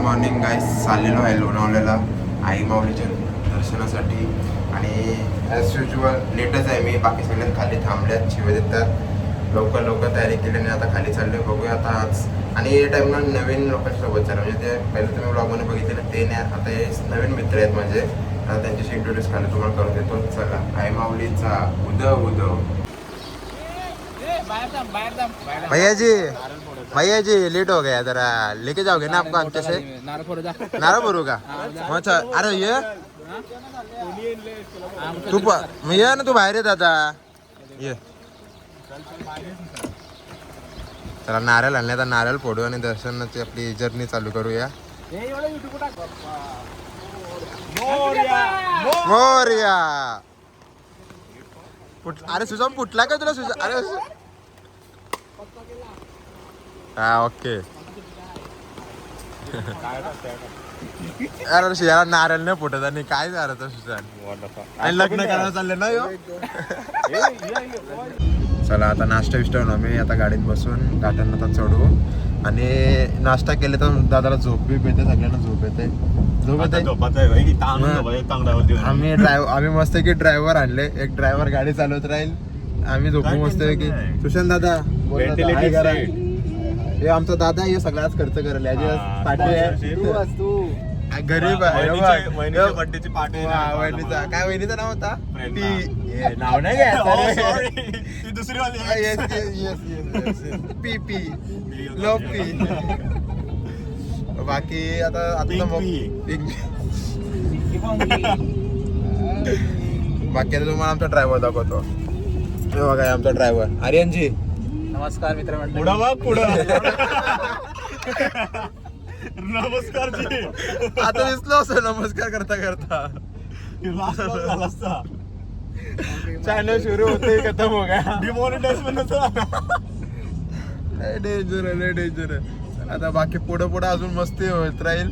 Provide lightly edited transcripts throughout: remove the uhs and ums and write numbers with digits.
Morning गाईस. चाललेलो आहे लोणावळ्याला आई माऊलीच्या दर्शनासाठी आणि ॲज युजल लेटच आहे मी. बाकी सगळे खाली थांबल्यात, शिवाय देतात. लवकर तयारी केल्याने आता खाली चाललो. बघूया आता आज. आणि या टाईमला नवीन लोकांसोबत चालू, म्हणजे ते पहिले तुम्ही ब्लॉगमध्ये बघितले ते नाही. आता हे नवीन मित्र आहेत माझे. आता त्यांच्याशी इंट्रोड्यूस खाली तुम्हाला करून देतो. चला, आई माऊलीचा उदव. भैया जी लेट हो गया जरा, लेके जाओगे ना आपको हमसे से नारा भरू का? अरे ये तू ये ना, तू बाहेर येत आता ये. चला नारळ आणले, आता नारळ फोडू आणि दर्शनाची आपली जर्नी चालू करूया. मोरया. अरे सुजाम फुटला का तुला? अरे हा ओके. अरे याला नारळ नाही फुटत आणि काय झालं सुशांत? आणि लग्न करायला चालले ना यो. चला आता नाश्ता विष्टा होऊन आम्ही आता गाडीत बसून घाटांना आता चढू. आणि नाश्ता केले तर दादाला झोप बी येते, सगळ्यांना झोप येते. आम्ही मस्त की ड्रायव्हर आणले. एक ड्रायव्हर गाडी चालवत राहील, आम्ही झोपू मस्त की. सुशांत दादा हे आमचा दादा हे सगळाच खर्च करेल. गरीब आहे. वहिनीचा काय, वहिनीचं नाव होता नाव नाही घ्यायचं, दुसरी पी पी लो पी. बाकी आता बाकी तुम्हाला आमचा ड्रायव्हर दाखवतो. हे बघा आमचा ड्रायव्हर आर्यनजी. नमस्कार मित्र मंडळी. नमस्कार जी. आता दिसलो असं नमस्कार करता चॅनल सुरू होते खतम हो गया. डिमॉनिटाइज डेंजर. आता बाकी पुढे अजून मस्ती होत राहील.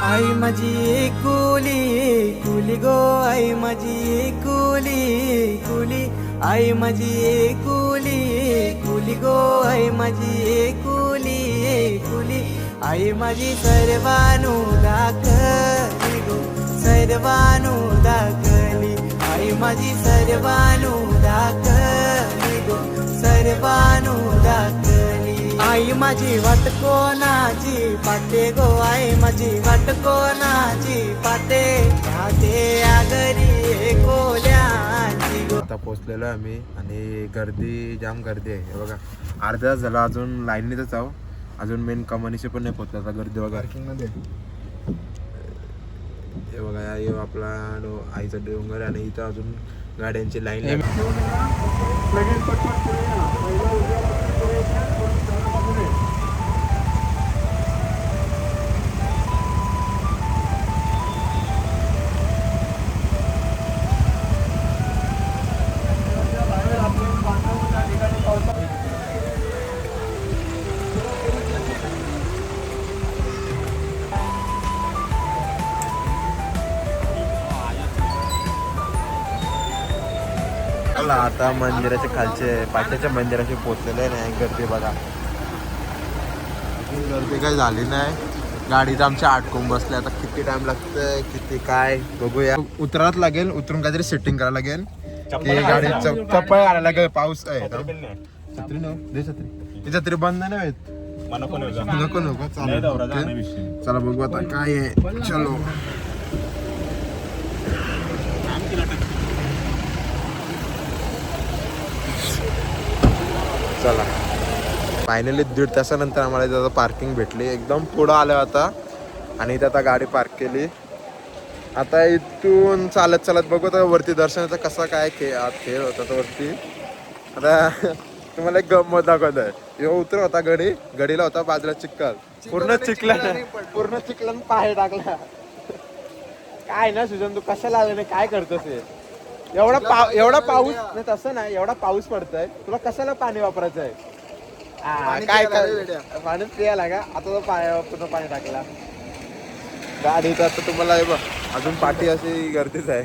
आई माझी कुली गो, आई माझी कुली आई माझी कुली गो, आई माझी कुली आई माझी सर्वानु दाखली गो, सर्वानु दाखली आई माझी सर्वानु दाखली गो, सर्वानु दाखली. आई माझी वाट कोणाची पाटे गो, आई माझी वाट कोणाची पाटे आगरी कोल्याची गो. आता पोहोचलेलो आम्ही आणि जाम गर्दी आहे. हे बघा अर्धा तास झाला, अजून लाईनीतच आहो. अजून मेन कमानीचे पण नाही पोहोचला. आता गर्दी बघा पार्किंगमध्ये. हे बघा हे आपला आईचा डोंगर आणि इथं अजून गाड्यांची लाईन. आता मंदिराच्या खालचे पाट्याच्या मंदिराशी पोहोचलेले नाही. गर्दी बघा, गर्दी काही झाली नाही. गाडीत आमच्या अटकून बसले. आता किती टाइम लागतंय किती काय बघूया. उतरावंच लागेल, उतरून काहीतरी सेटिंग करायला लागेल. गाडी चप्पल घालायला लागेल. पाऊस आहे. छत्री दे, छत्री छत्री बंद नाही नको चला बघू आता काय आहे. चलो चला. फायनली 1.5 तासानंतर आम्हाला इथं पार्किंग भेटली. एकदम पुढं आलं आता आणि इथं आता गाडी पार्क केली. आता इथून चालत बघू आता वरती दर्शनाचा कसा काय खेळ होता तो वरती. आता तुम्हाला एक गंमत दाखवत आहे. ह्यो उतर होता गडीला होता बाजूला चिखल, पूर्ण चिखलान पाय टाकला. काय ना सुजन, तू कशाला आलं नाही, काय करतोस हे? एवढा पाऊस नाही, तसं नाही, एवढा पाऊस पडतोय, तुला कशाला पाणी वापरायचं आहे? काय पाणी पियाला का? आता तो पूर्ण पाणी टाकला गाडीत. आता तुम्हाला अजून पाठी अशी गर्दीच आहे.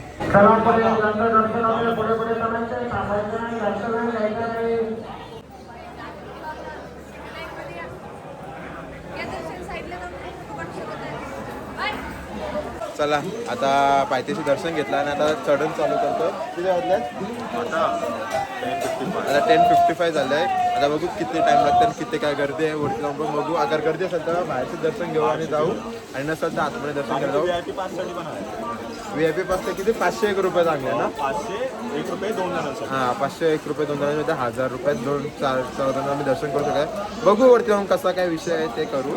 चला आता पायथ्याशी दर्शन घेतलं आणि आता चढण चालू करतो. किती वाजले आता 10:55 झालं आहे. आता बघू किती टाइम लागतं आणि किती काय गर्दी आहे. वरती जाऊन पण बघू. अगर गर्दी असेल तर बाहेरचं दर्शन घेऊ आणि जाऊ आणि नसेल तर आतमध्ये दर्शन घ्यायला जाऊ. VIP पास तर किती 501 रुपये चांगले ना. 501 रुपये 2 जणांसाठी. हां 501 रुपये 2 जणांमध्ये 1000 रुपये 2-4 जणांना आम्ही दर्शन करू शकाय. बघू वरती जाऊन कसा काय विषय आहे ते करू.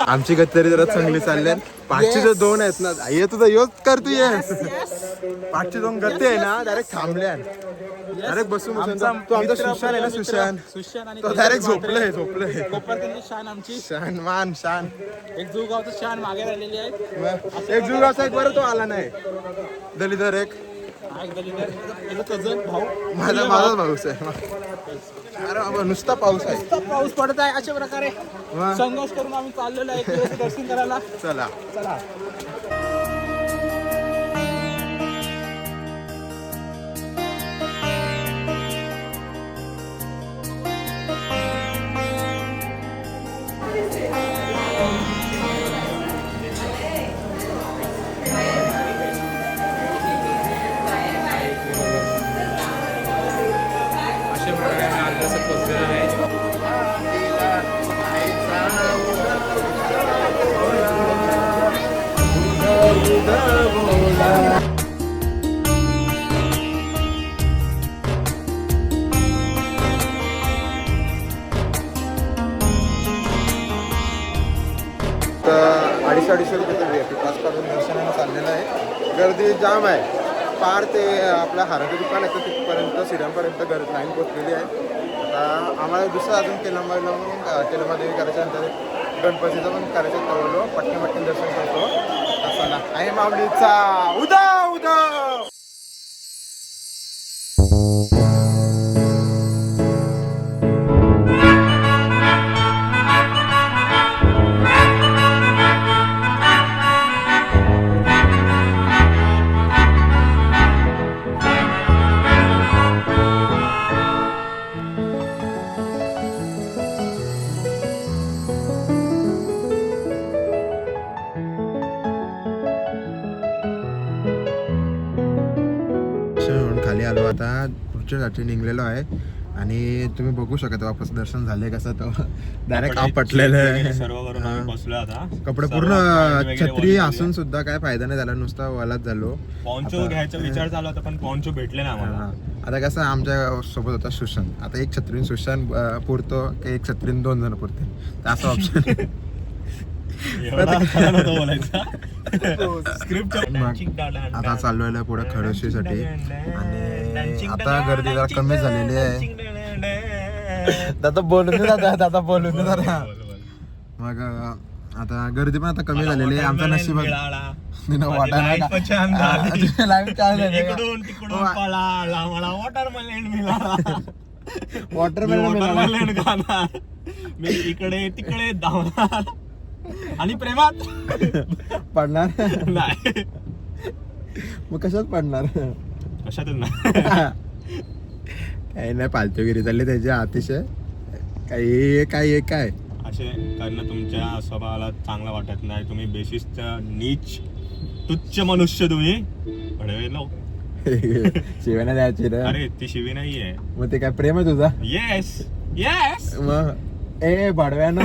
आमची गत तरी जरा चांगली चालली. पाचशे जो 2 आहेत ना ये तुझा योच कर तू येस. पाचशे 2 गती आहे ना डायरेक्ट थांबल्या. डायरेक्ट बसून तो आमचा सुशान आहे ना सुशान तो डायरेक्ट झोपलोय शान आमची शान मान शान. एक जू गावचं शान मागे राहिलेली आहे. एक जुगाचा एक बरं तो आला नाही. दलिदर एक माझाच भाऊस आहे. अरे बाबा नुसता पाऊस आहे. पाऊस पडत आहे अशा प्रकारे संघर्ष करून आम्ही चाललेलो आहे दर्शन करायला. चला चला. तर 250 रुपये VIP पास काढून दर्शनाला चाललेलं आहे. गर्दी जाम आहे. पार ते आपल्या हाराचं दुकान आहे तर तिथपर्यंत सिऱ्यांपर्यंत गर्दी लाईन पोचलेली आहे. आता आम्हाला दुसरं अजून केलमादेवी करायचं नंतर गणपतीचं पण करायचं ठरवलो. पटकन दर्शन करतो. चला आहे माऊलीचा उदा उदा. खाली आलो आता पुढच्यासाठी निघलेलो आहे आणि तुम्ही बघू शकता वापस दर्शन झाले कसं तो डायरेक्ट आपटलेलं आहे. कपडे पूर्ण छत्री असून सुद्धा काय फायदा नाही झाला. नुसता वालाच झालो. पॉन्चो घ्यायचा विचार चालू होता पण पॉन्चो भेटले ना आम्हाला. आता कसं आमच्या सोबत होता सुशांत. आता एक छत्रीन सुशांत पुरतो की एक छत्रीन 2 जण पुरते तर असं ऑप्शन. आता चाललोय पुढे खडोशीसाठी आणि आता गर्दी जरा कमी झालेली आहे. दादा बोलून जरा मग आता गर्दी पण आता कमी झालेली आहे. आमचा नशीब वॉटरमेलन मी इकडे तिकडे धावणार आणि प्रेमात पडणार नाही. मग कशात पडणार. कशातच नाही. काही नाही फालतूगिरी चालली त्याची अतिशय. काय असे करणं तुमच्या स्वभावाला चांगलं वाटत नाही. तुम्ही बेसिसचा नीच तुच्छ मनुष्य तुम्ही. शिवाना द्यायची रे. अरे ती शिवी नाहीये. मग ते काय प्रेम आहे तुझा. Yes yes. मग ए भाडव्यानं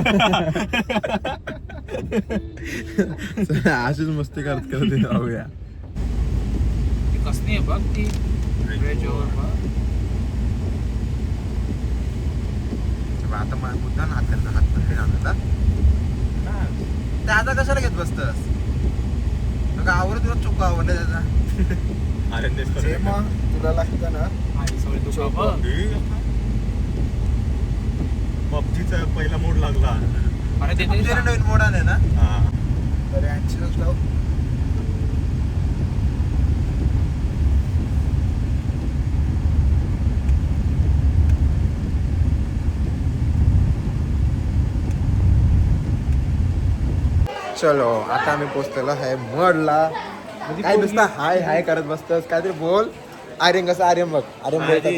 अशीच मस्ती करत जाऊया. कसली आहे बघ ती आता मुद्दा हात आणला त्याचा कशाला घेत बसतस. आवड तुला चुका आवडलं त्याचा. अरे मग तुला लागतं ना पबजीचा पहिला मोड लागला. अरे ते नवीन मोड आले ना. अरे चलो आता आम्ही पोचलेलो आहे मडला. काय नुसतं हाय हाय करत बसतोस काहीतरी बोल. आर्यन कसं आर्यन बघ आर्यन बोलतात.